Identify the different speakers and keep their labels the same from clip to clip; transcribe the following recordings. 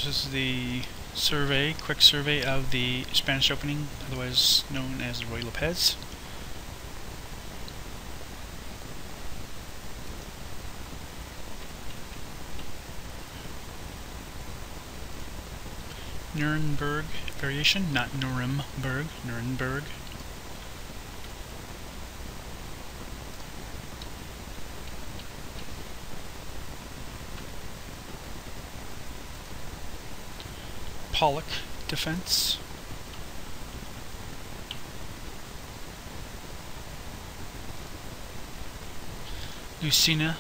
Speaker 1: This is the survey, quick survey of the Spanish opening, otherwise known as Ruy Lopez. Nuremberg variation, not Nuremberg, Nuremberg. Pollock defense. Lucina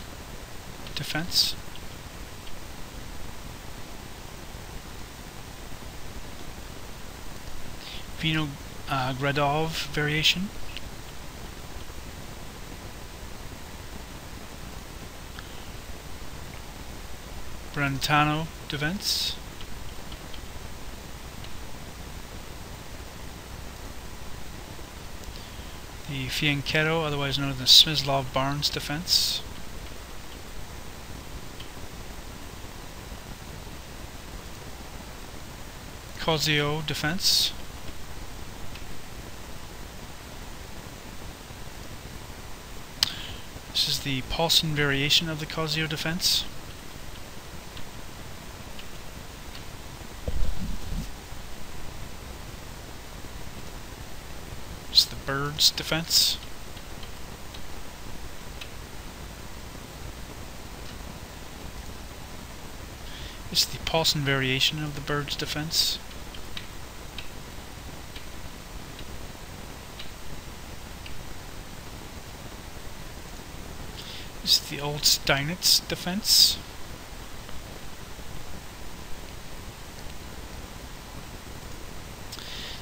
Speaker 1: defense. Vinogradov variation. Brentano defense. The Fianchetto, otherwise known as the Smyslov-Barnes defense. Cosio defense. This is the Paulson variation of the Cosio defense. It's the Bird's defense. It's the Paulson variation of the Bird's defense. This is the old Steinitz defense.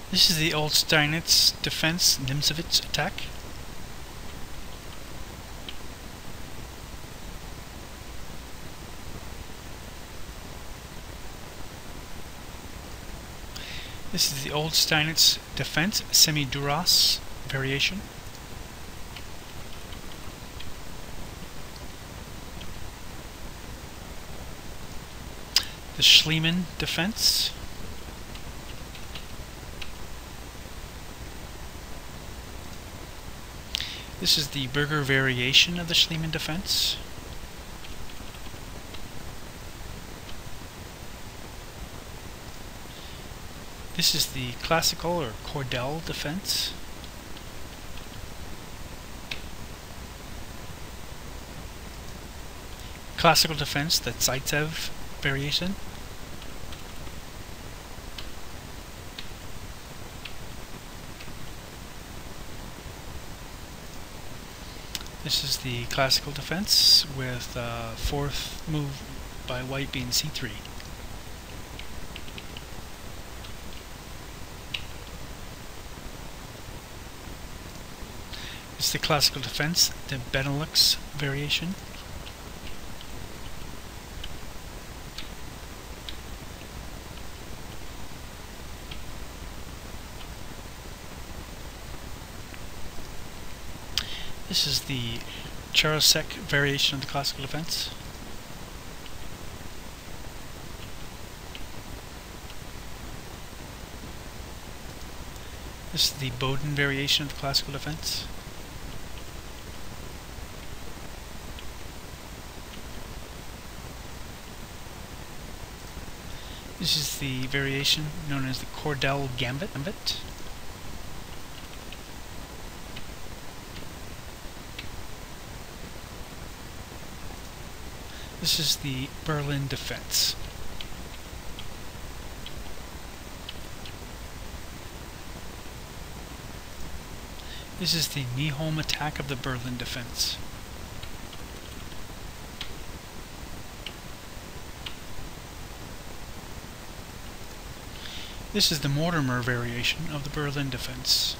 Speaker 1: This is the old Steinitz defense, Nimzovitz attack. This is the old Steinitz defense, Semi-Duras variation. The Schliemann defense. This is the Berger variation of the Schliemann defense. This is the classical or Cordell defense. Classical defense, the Zaitsev variation. This is the classical defense with fourth move by white being c3. It's the classical defense, the Benelux variation. This is the Charosek variation of the classical defense. This is the Bowden variation of the classical defense. This is the variation known as the Cordell Gambit. This is the Berlin defense. This is the Nyholm attack of the Berlin defense. This is the Mortimer variation of the Berlin defense.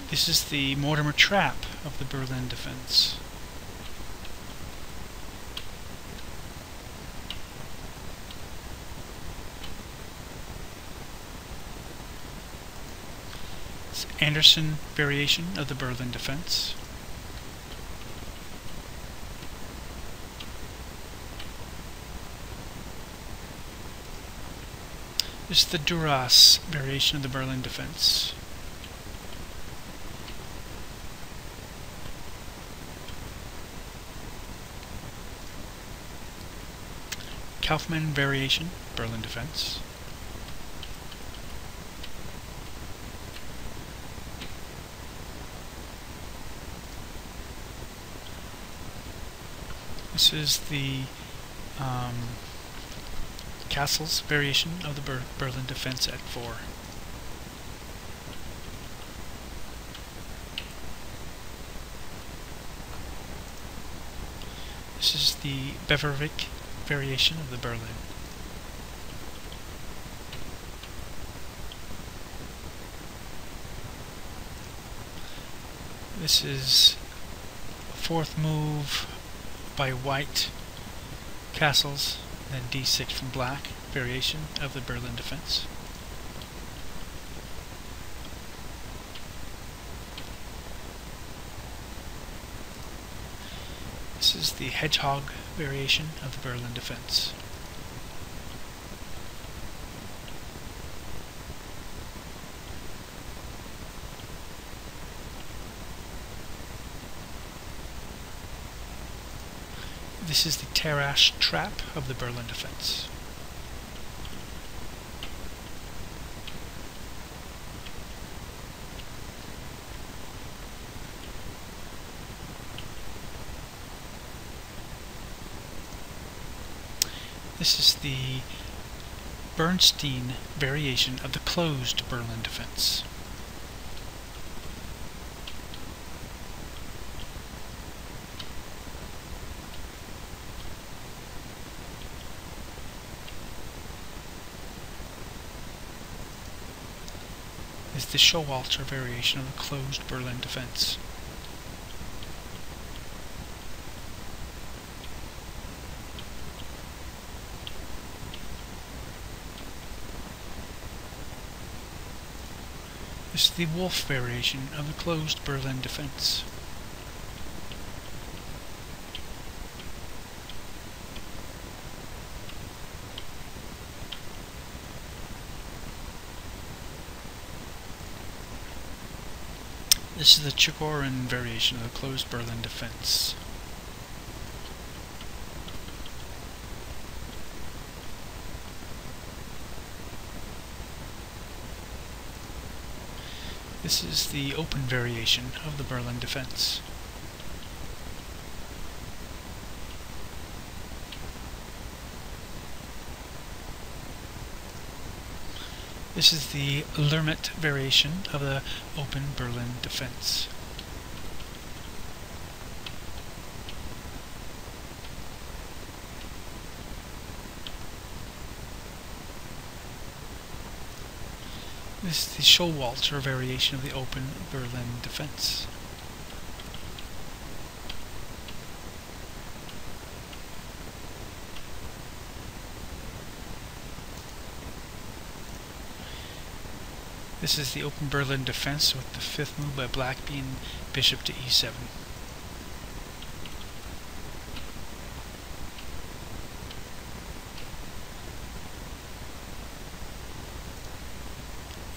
Speaker 1: This is the Mortimer trap of the Berlin defense. It's Anderson variation of the Berlin defense. This is the Duras variation of the Berlin defense. Kaufmann variation, Berlin defense. This is the Castle's variation of the Berlin defense at 4. This is the Beverwijk variation of the Berlin. This is a 4th move by white castles, then d6 from black variation of the Berlin defense. This is the hedgehog variation of the Berlin defense. This is the Terrace trap of the Berlin defense. This is the Bernstein variation of the closed Berlin defense. Is the Showalter variation of the closed Berlin defense. This is the Wolf variation of the closed Berlin defense. This is the Chigorin variation of the closed Berlin defense. This is the open variation of the Berlin defense. This is the Lermit variation of the open Berlin defense. This is the Showalter variation of the open Berlin defense. This is the open Berlin defense with the 5th move by black being bishop to e7.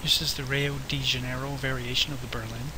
Speaker 1: This is the Rio de Janeiro variation of the Berlin.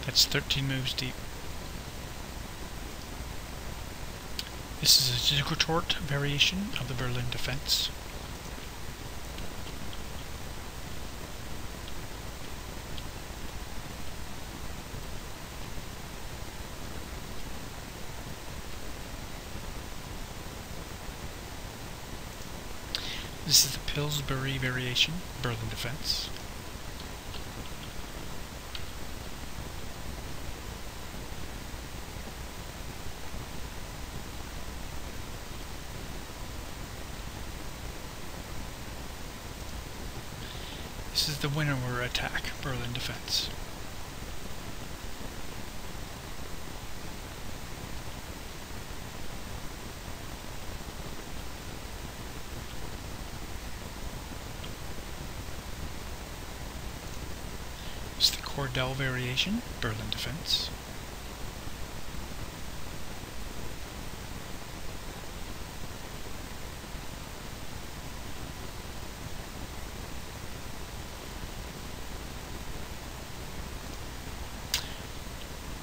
Speaker 1: That's 13 moves deep. This is a Zukertort variation of the Berlin defense. This is the Pillsbury variation, Berlin defense. This is the winnower attack, Berlin defense. It's the Cordell variation, Berlin defense.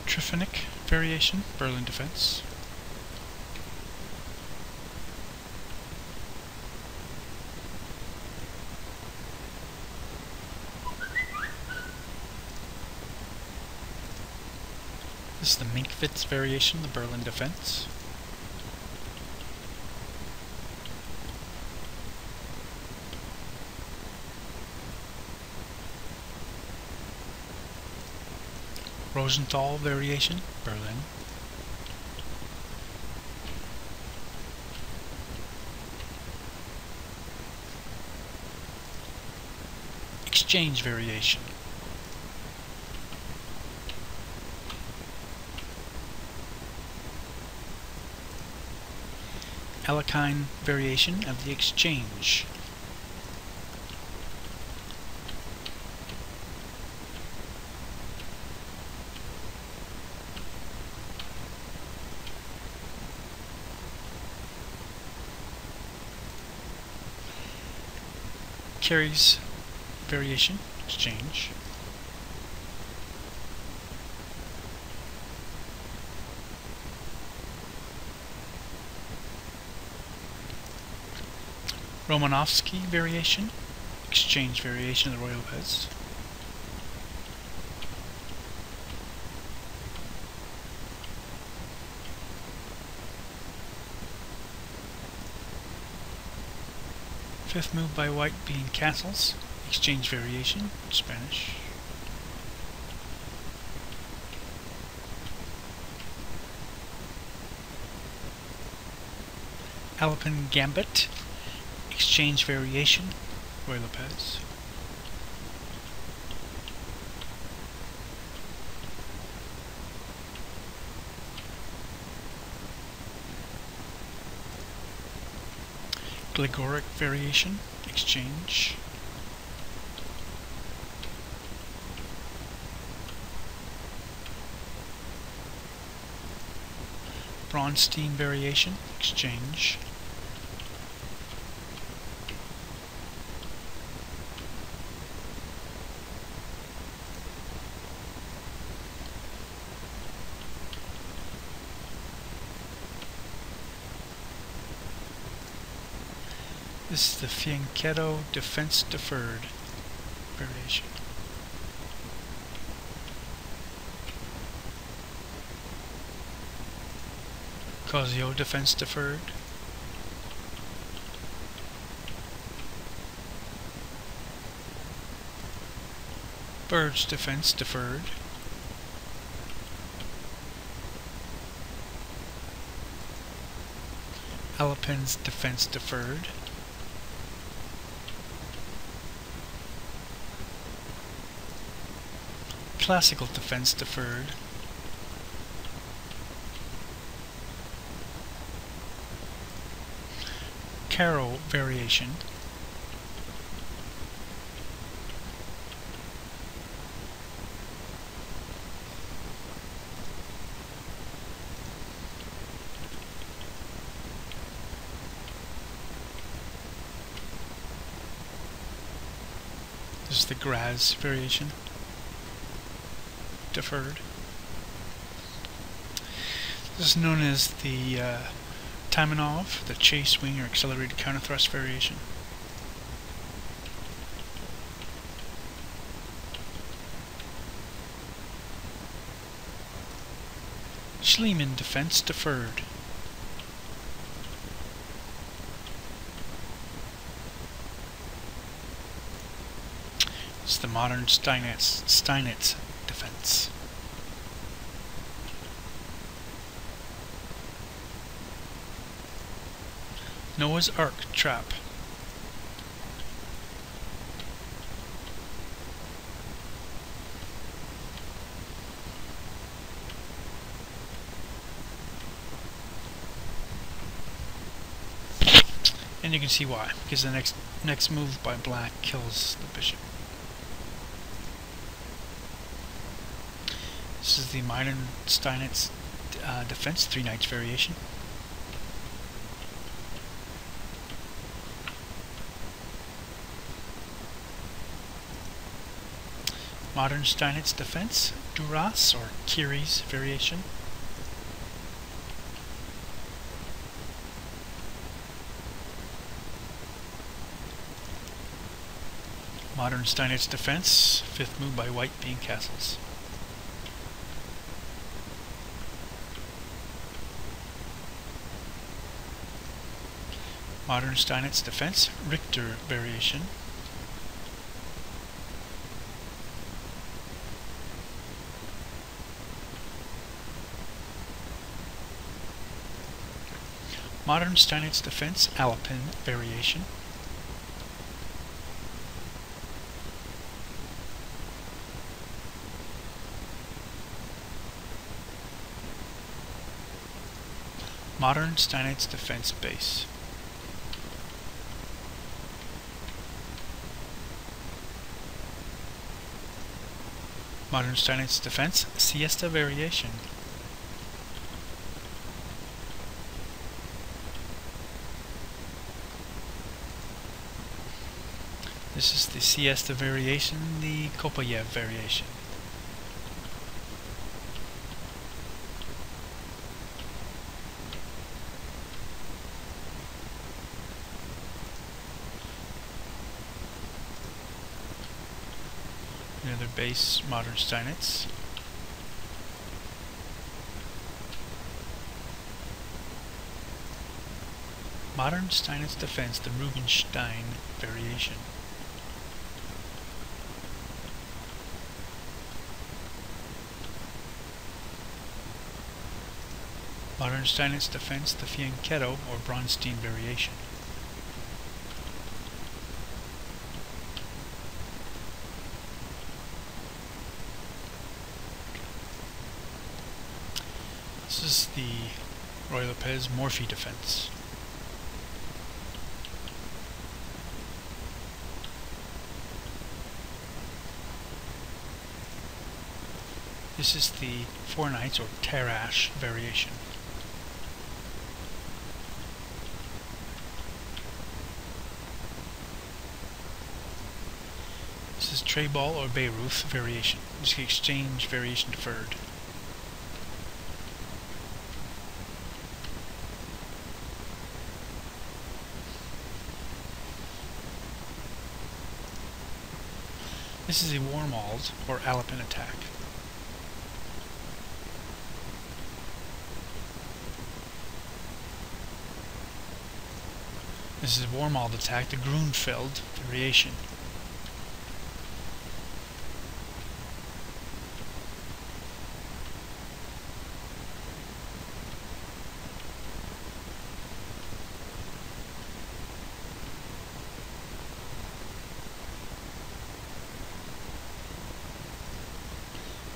Speaker 1: Triphonic variation, Berlin defense. This is the Minkvitz variation, the Berlin defense. Rosenthal variation, Berlin. Exchange variation. Alekhine variation of the exchange. Carries variation, exchange. Romanovsky variation, exchange variation of the Ruy Lopez. Fifth move by white being castles, exchange variation, Spanish. Alpine Gambit, exchange variation, Ruy Lopez. Gligoric variation, exchange. Braunstein variation, exchange. This is the Fianchetto defense deferred variation. Cosio defense deferred. Bird's defense deferred. Alpin's defense deferred. Classical defense deferred. Carroll variation. This is the Graz variation. Deferred. This is known as the Taimanov, the chase wing or accelerated counter-thrust variation. Schliemann defense deferred. It's the modern Steinitz defense. Noah's Ark trap. And you can see why, because the next move by black kills the bishop. This is the modern Steinitz defense, 3 knights variation. Modern Steinitz defense, Duras or Kiri's variation. Modern Steinitz defense, 5th move by white being castles. Modern Steinitz defense, Richter variation. Modern Steinitz defense, Alpin variation. Modern Steinitz defense base. Modern Steinitz defense, siesta variation. This is the siesta variation, the Kopayev variation. Another base, Modern Steinitz. Modern Steinitz defense, the Rubinstein variation. Modern Steinitz defense, the Fianchetto or Bronstein variation. This is the Ruy Lopez Morphy defense. This is the 4 knights or Tarrasch variation. This is Treball or Bayreuth variation. This is the exchange variation deferred. This is a Warmald or Alpin attack. This is a Warmald attack, the Grunfeld variation.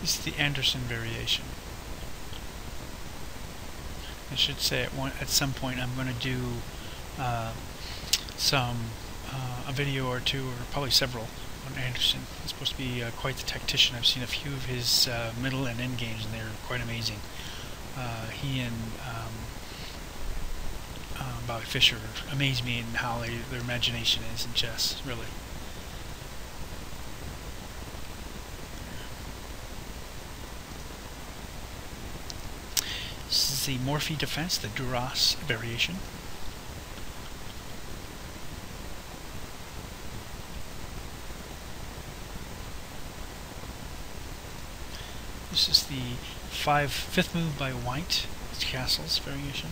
Speaker 1: This is the Anderson variation. I should say at some point I'm going to do a video or two, or probably several, on Anderson. He's supposed to be quite the tactician. I've seen a few of his middle and end games, and they're quite amazing. He and Bobby Fischer amaze me in how their imagination is in chess, really. This is the Morphy defense, the Duras variation. This is the 5th move by white, it's castles variation.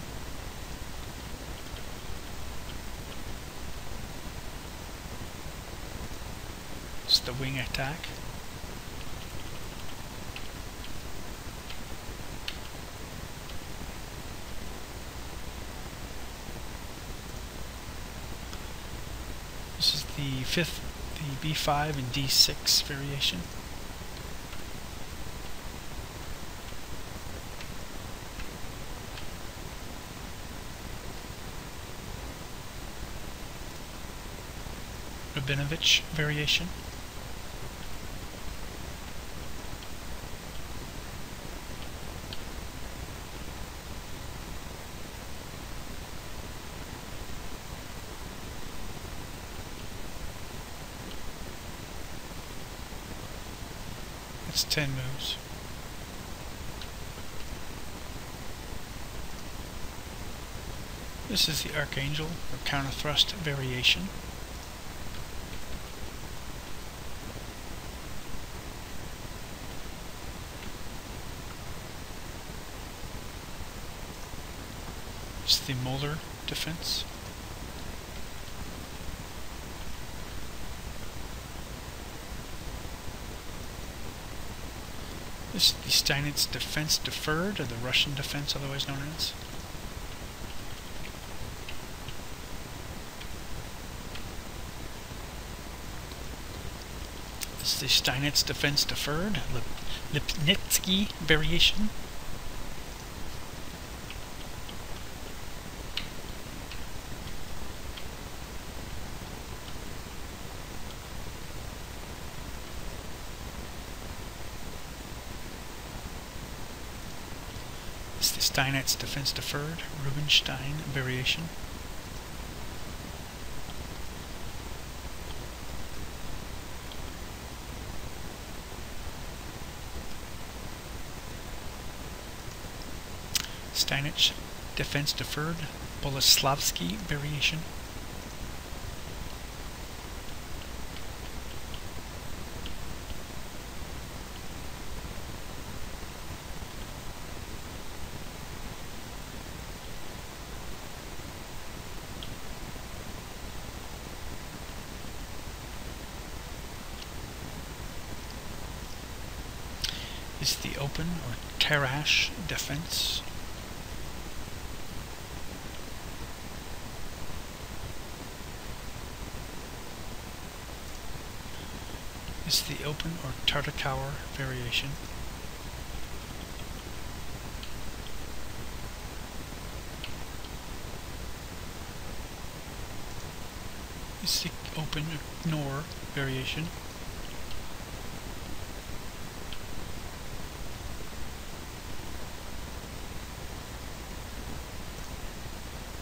Speaker 1: This is the wing attack. This is the B5 and D6 variation. Rabinovich variation. It's 10 moves. This is the Archangel, or counter thrust variation. It's the Molar defense. This is the Steinitz defense deferred, or the Russian defense otherwise known as. This is the Steinitz defense deferred, Lipnitsky variation. This is the Steinitz defense deferred, Rubinstein variation. Steinitz defense deferred, Boleslavsky variation. Is the open or Tarrasch defense. Is the open or Tartakower variation. Is the open or Knorr variation.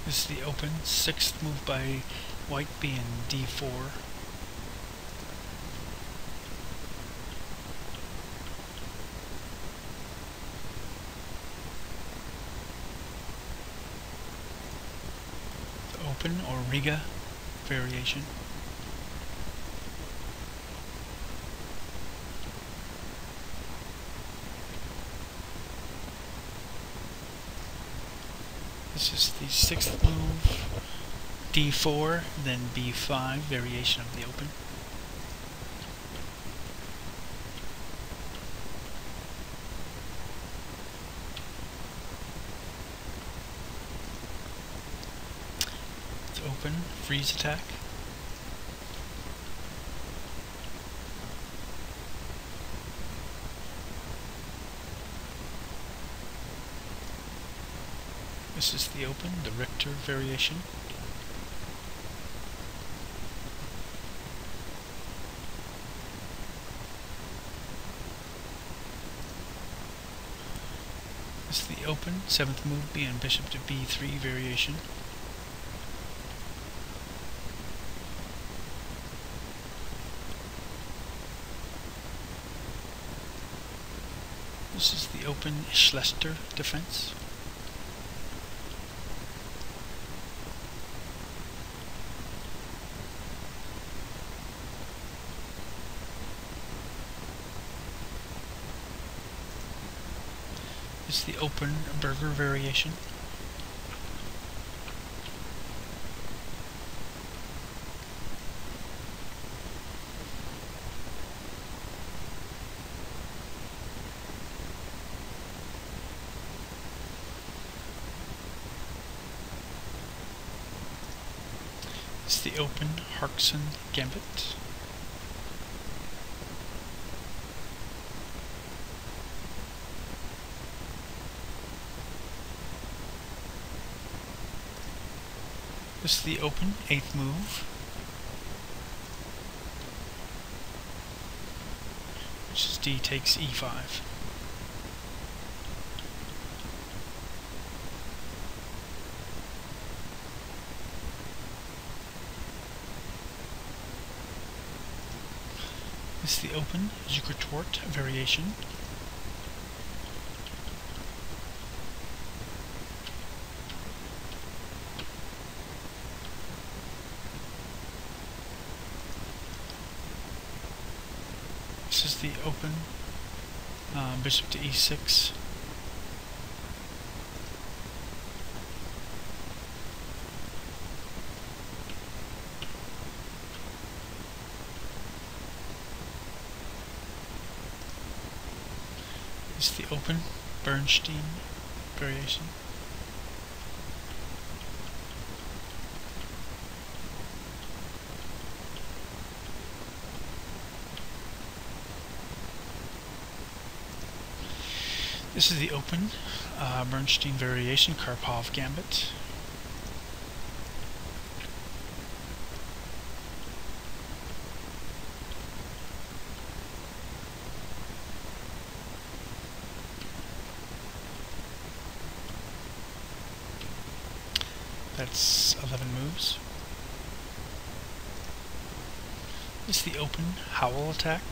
Speaker 1: This is the open, 6th move by white being d4. The open or Riga variation. This is the 6th move, d4, then b5, variation of the open. The open, freeze attack. This is the open, the Richter variation. This is the open, 7th move being bishop to b3 variation. This is the open Schlester defense. This is the open Berger variation. This is the open Harkson Gambit. This is the open 8th move. d takes e5. This is the open Zukertort variation. This is the open bishop to e6. This is the open Bernstein variation. This is the open Bernstein variation, Karpov Gambit. That's 11 moves. This is the open Howl attack.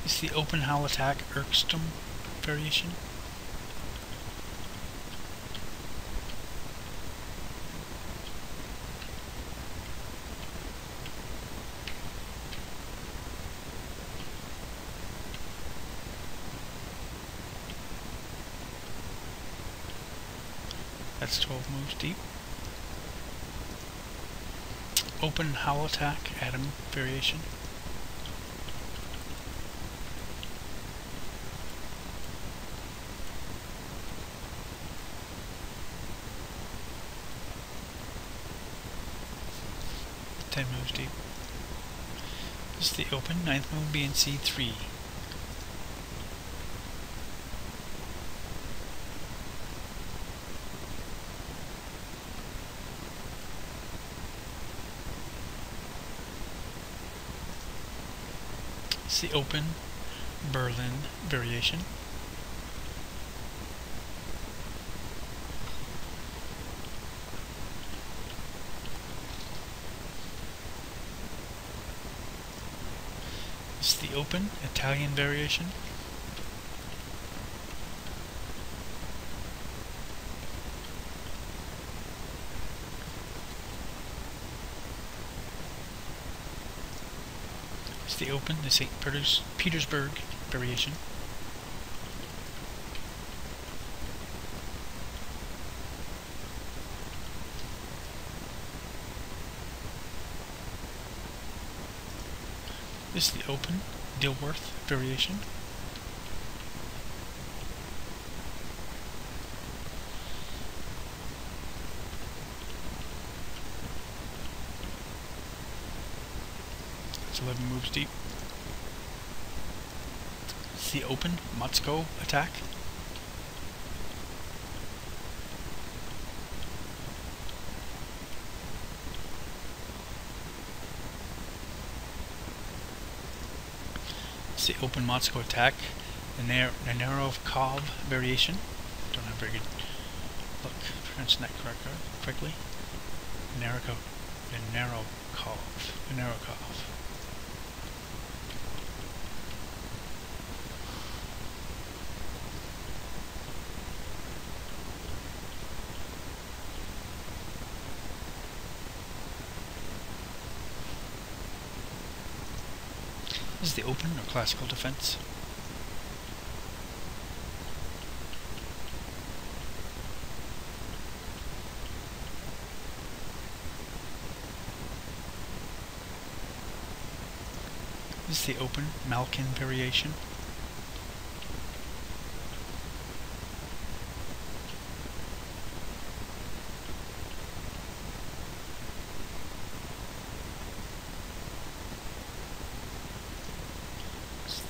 Speaker 1: This is the open Howl attack Erkstum variation. That's 12 moves deep. Open Howl attack Adam variation. Ten moves deep. This is the open 9th move BNC 3. It's the open Berlin variation. It's the open Italian variation. It's the open, the St. Petersburg variation. This is the open Dilworth variation. It's 11 moves deep. It's the open Motsko attack. It's the open Motsko attack, the Narokov variation. Don't have very good luck pronouncing that correctly. Narokov. This is the open or classical defense. This is the open Malkin variation.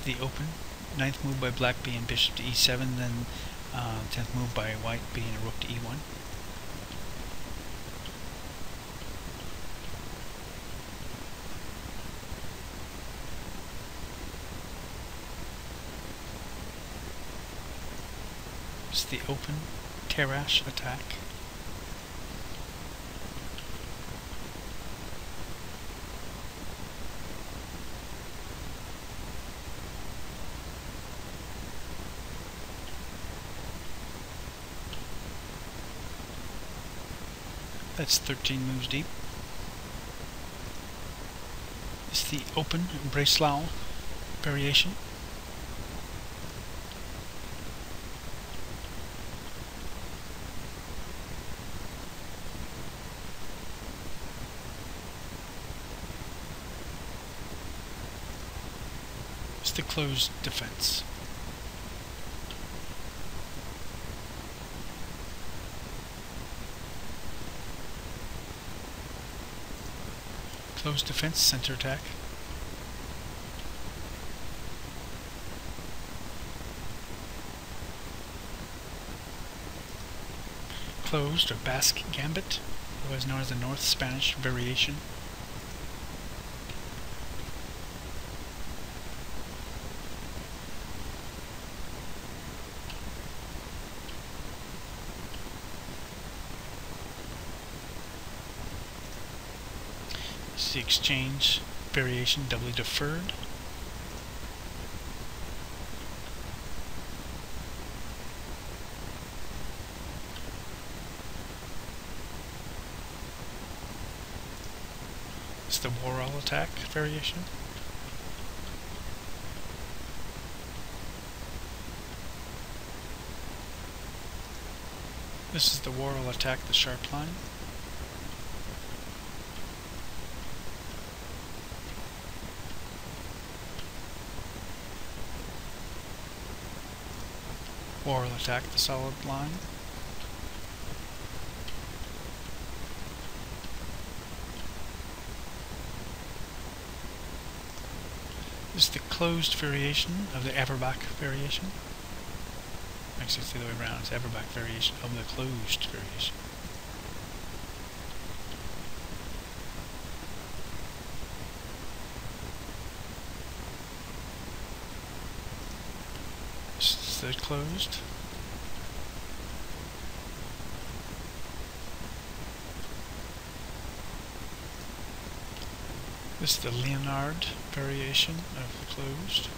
Speaker 1: The open ninth move by black being bishop to e7, then 10th move by white being a rook to e1. It's the open Terrash attack. That's 13 moves deep. It's the open Breslau variation. It's the closed defense. Closed defense, center attack. Closed or Basque Gambit, otherwise known as the North Spanish variation. The exchange variation, doubly deferred. It's the Gorall attack variation. This is the Gorall attack, the sharp line. Gorall attack, the solid line. This is the closed variation of the Averbach variation. Actually, it's the other way around. It's Averbach variation of the closed variation. This is the closed. This is the Leonard variation of the closed.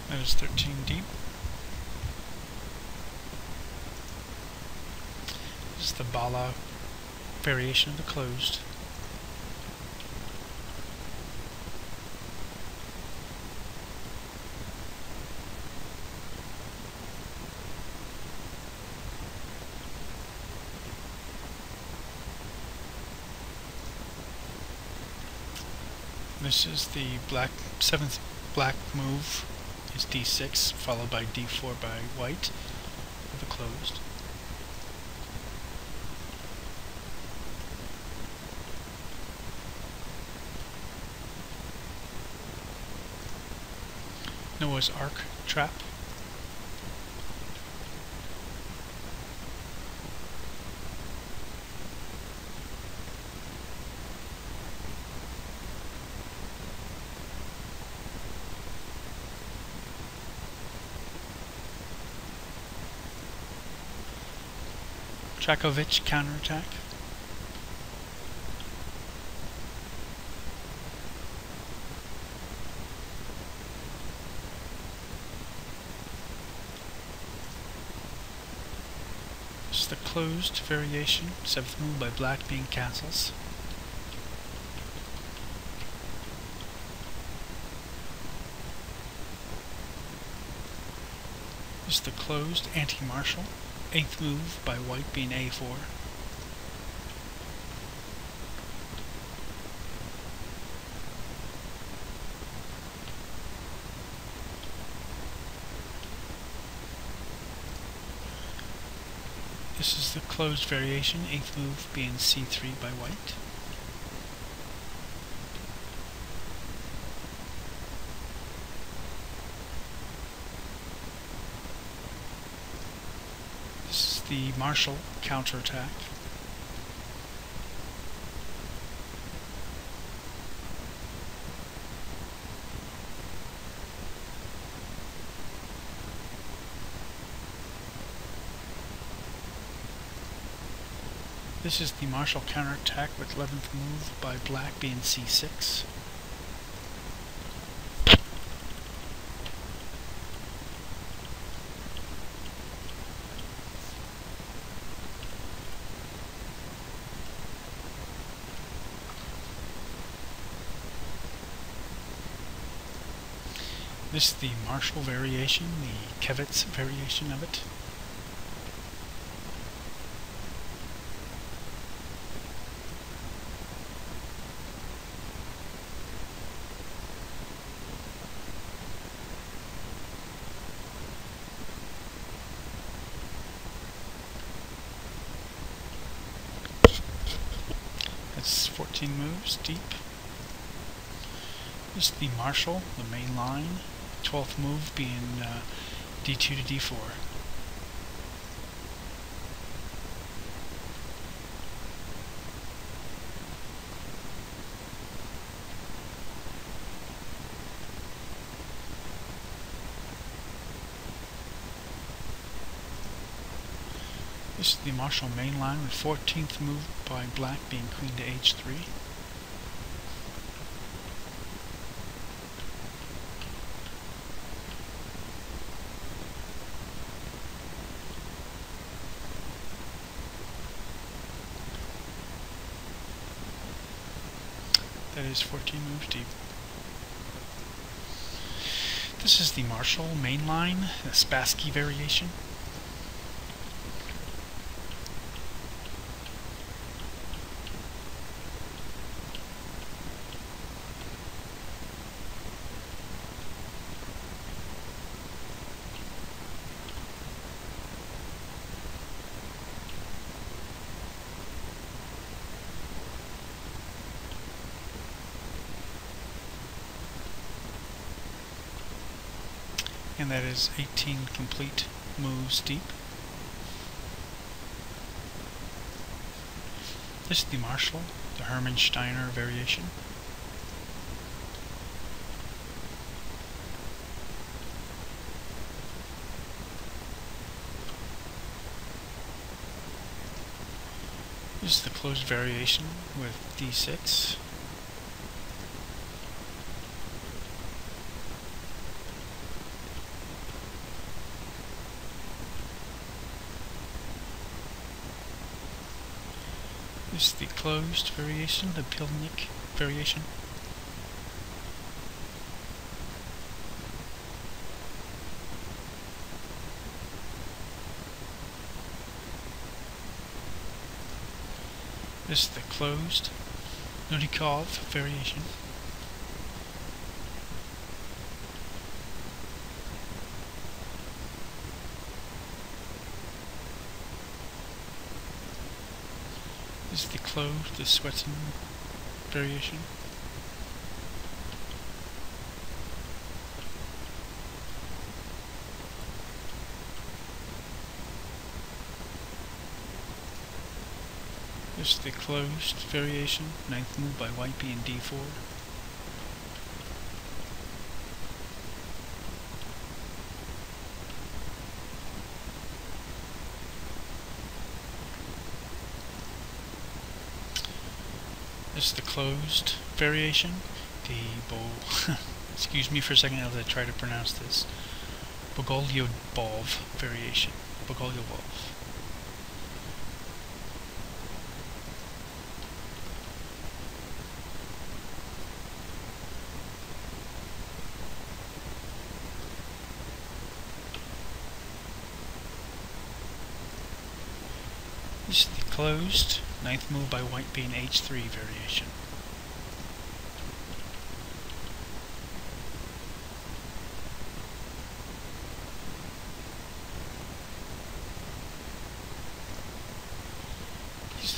Speaker 1: That is 13 deep. This is the Bala variation of the closed. This is the seventh black move is d6, followed by d4 by white with the closed. Noah's Ark trap. Trakovich counterattack. This is the closed variation, 7th move by black being castles. This is the closed anti-martial. 8th move by white being a4. This is the closed variation, 8th move being c3 by white. This is the martial counterattack. This is the martial counterattack with 11th move by black being c6. This is the martial variation, the Kevitz variation of it. That's 14 moves deep. This is the martial, the main line, 12th move being d2 to d4. This is the martial main line with 14th move by black being queen to h3. That is 14 moves deep. This is the martial main line, the Spassky variation. And that is 18 complete moves deep. This is the martial, the Hermann Steiner variation. This is the closed variation with d6. This is the closed variation, the Pilnik variation. This is the closed Nudikov variation. This is the closed, the Swetson variation. This is the closed variation, 9th move by white being d4. This is the closed variation, the excuse me for a second as I try to pronounce this, Bogolyubov variation, Bogolyubov. This is the closed, 9th move by white being h3 variation.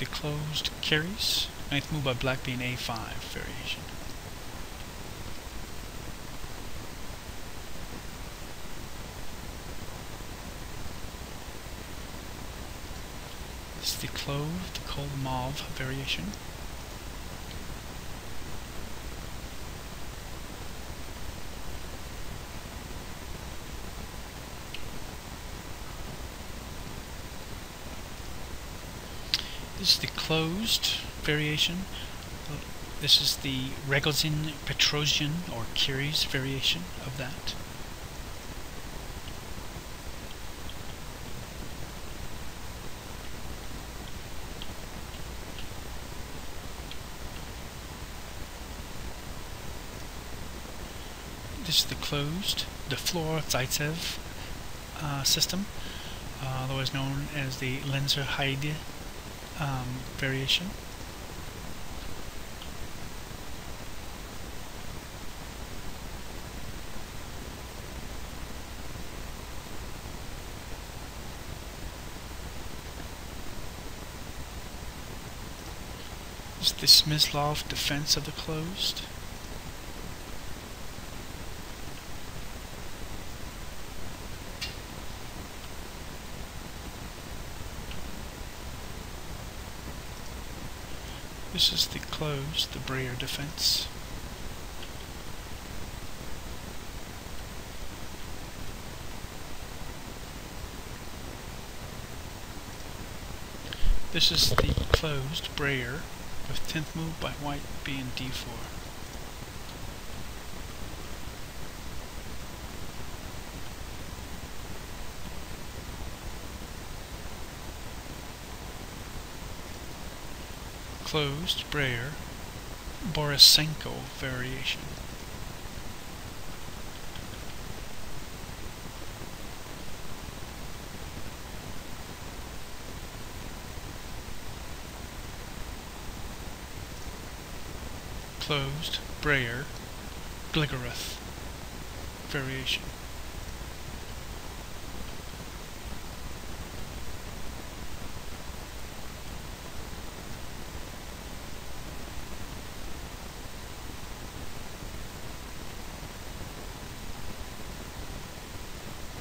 Speaker 1: the closed carries. Ninth move by black being a5 variation. This is the clove, the cold mauve variation. This is the closed variation. This is the Ragozin Petrosian or Curies variation of that. This is the closed, the Flor-Zaitsev system, otherwise known as the Lenzer-Heide variation. This is the Smyslov defense of the closed. This is the closed, the Breyer defense. This is the closed Breyer with 10th move by white being d4. Closed Breyer Borisenko variation. Closed Breyer Gligoroth variation.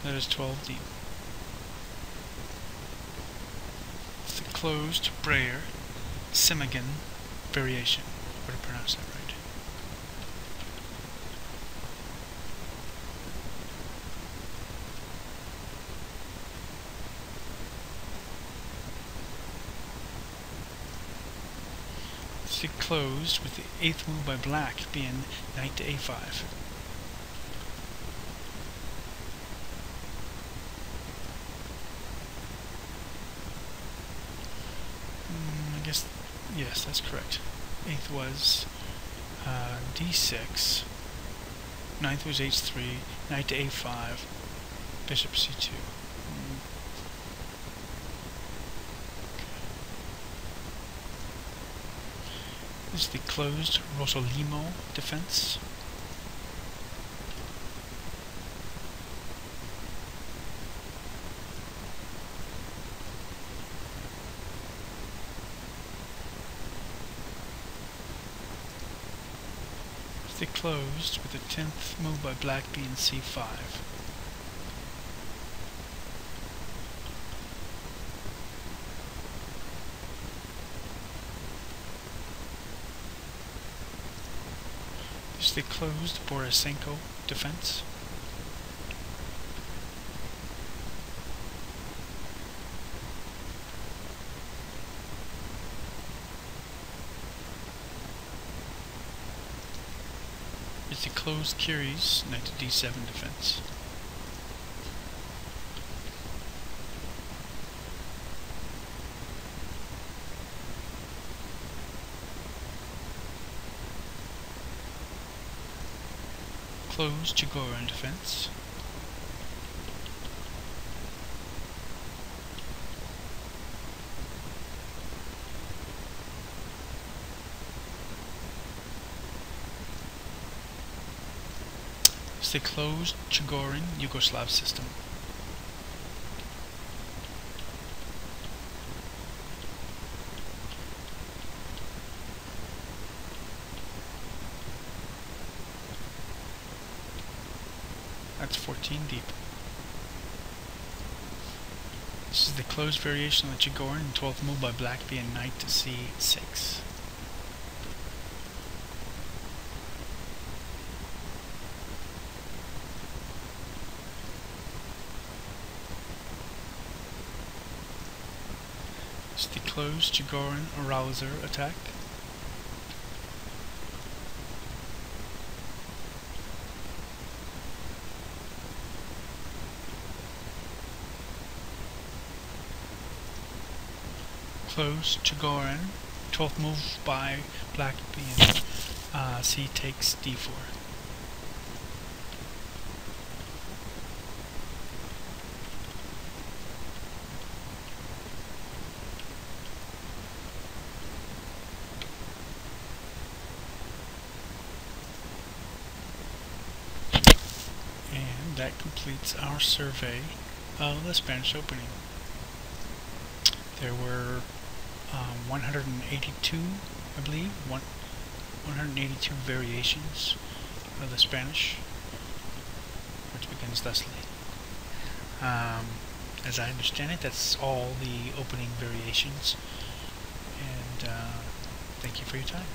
Speaker 1: That is 12 deep. It's the closed Breyer Simigan variation. Better pronounce that right. It's the closed with the 8th move by black being knight to a5. Yes, that's correct. 8th was d6, 9th was h3, knight to a5, bishop c2. This is the closed Rosolimo defense. They closed with the 10th move by black being c5. This is the closed Borisenko defense. It's the closed Curies knight to d7 defense. Closed Chigorin defense. It's the closed Chigorin Yugoslav system. 14 deep. This is the closed variation on the Jagoran, 12th move by black being knight to c6. This is the closed Jagoran arouser attack. Close Jagoran, 12th move by black being c takes d4. And that completes our survey of the Spanish opening. There were 182, I believe, 182 variations of the Spanish, which begins thusly. As I understand it, that's all the opening variations, and thank you for your time.